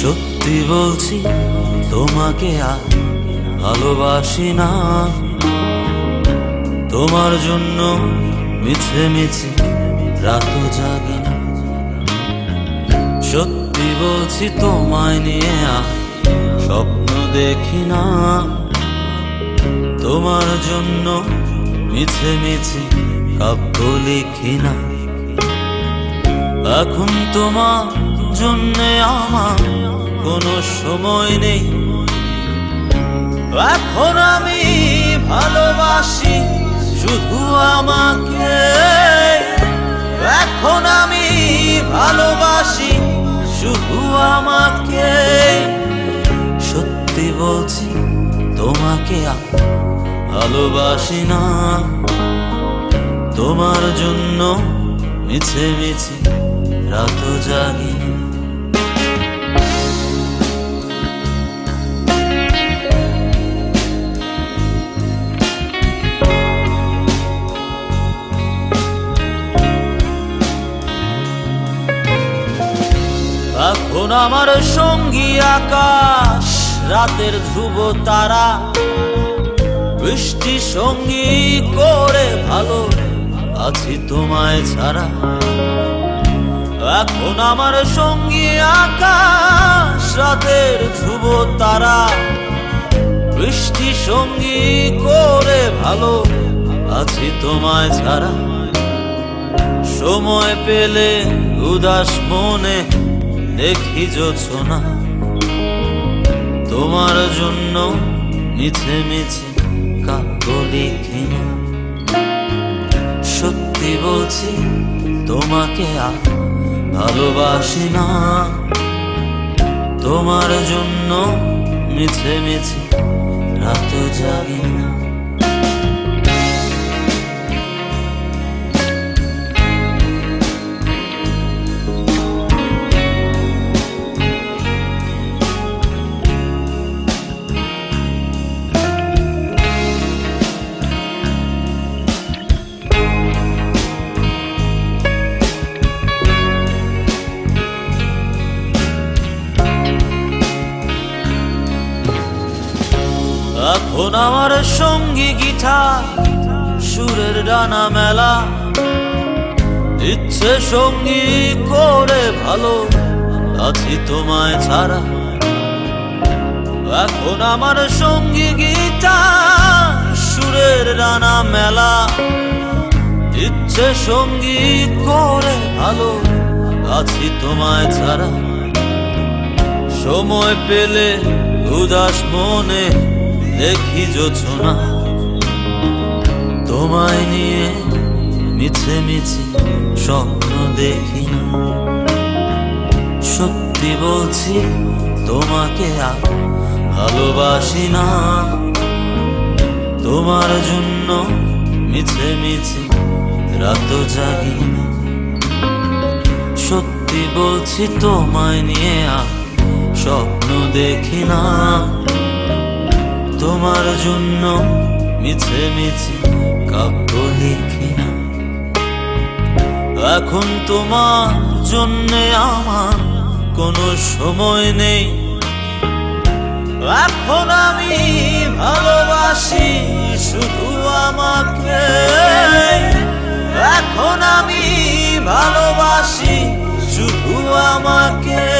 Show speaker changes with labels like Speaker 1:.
Speaker 1: সত্যি বলছি তোমাকে আর ভালোবাসি না। তোমার জন্য মিছে মিছে রাত জাগি না। সত্যি বলছি তোমায় নিয়ে আর স্বপ্ন দেখি না। তোমার জন্য মিছে মিছে কাব্য লিখি না। এখন তোমার জন্যে আমার কোনো সময় নেই। এখন আমি ভালোবাসি শুধু আমাকে। এখন আমি ভালোবাসি শুধু আমাকে। সত্যি বলছি তোমাকে আর ভালোবাসি না। তোমার জন্য মিছে মিছে রাত জাগি। এখন আমার সঙ্গী আকাশ, রাতের ধ্রুব তারা, বৃষ্টি সঙ্গী করে ভালো আছি তোমায় ছাড়া। এখন আমার সঙ্গী আকাশ, রাতের ধ্রুব তারা, বৃষ্টি সঙ্গী করে ভালো আছি তোমায় ছাড়া। সময় পেলে উদাস মনে দেখি জোছনা। তোমার জন্য মিছে মিছে কাব্য লিখি না। সত্যি বলছি তোমাকে আর ভালোবাসি না। তোমার জন্য মিছে মিছে রাত জাগি না। এখন আমার সঙ্গী গিটার, সুরের ডানা মেলা, ইচ্ছে সঙ্গী করে ভালো আছি তোমায় ছাড়া। এখন আমার সঙ্গী গিটার, সুরের ডানা মেলা, ইচ্ছে সঙ্গী করে ভালো আছি তোমায় ছাড়া। সময় পেলে উদাস মনে দেখি জোছনা। তোমায় নিয়ে মিছে মিছে স্বপ্ন দেখি না। সত্যি বলছি তোমাকে আর ভালোবাসি না। তোমার জন্য মিছে মিছে রাত জাগি না। সত্যি বলছি তোমায় নিয়ে আর স্বপ্ন দেখি না। তোমার জন্য মিছে মিছে কাব্য লিখি না। এখন তোমার জন্যে আমার কোনো সময় নেই। এখন আমি ভালোবাসি শুধু আমাকে। এখন আমি ভালোবাসি শুধু আমাকে।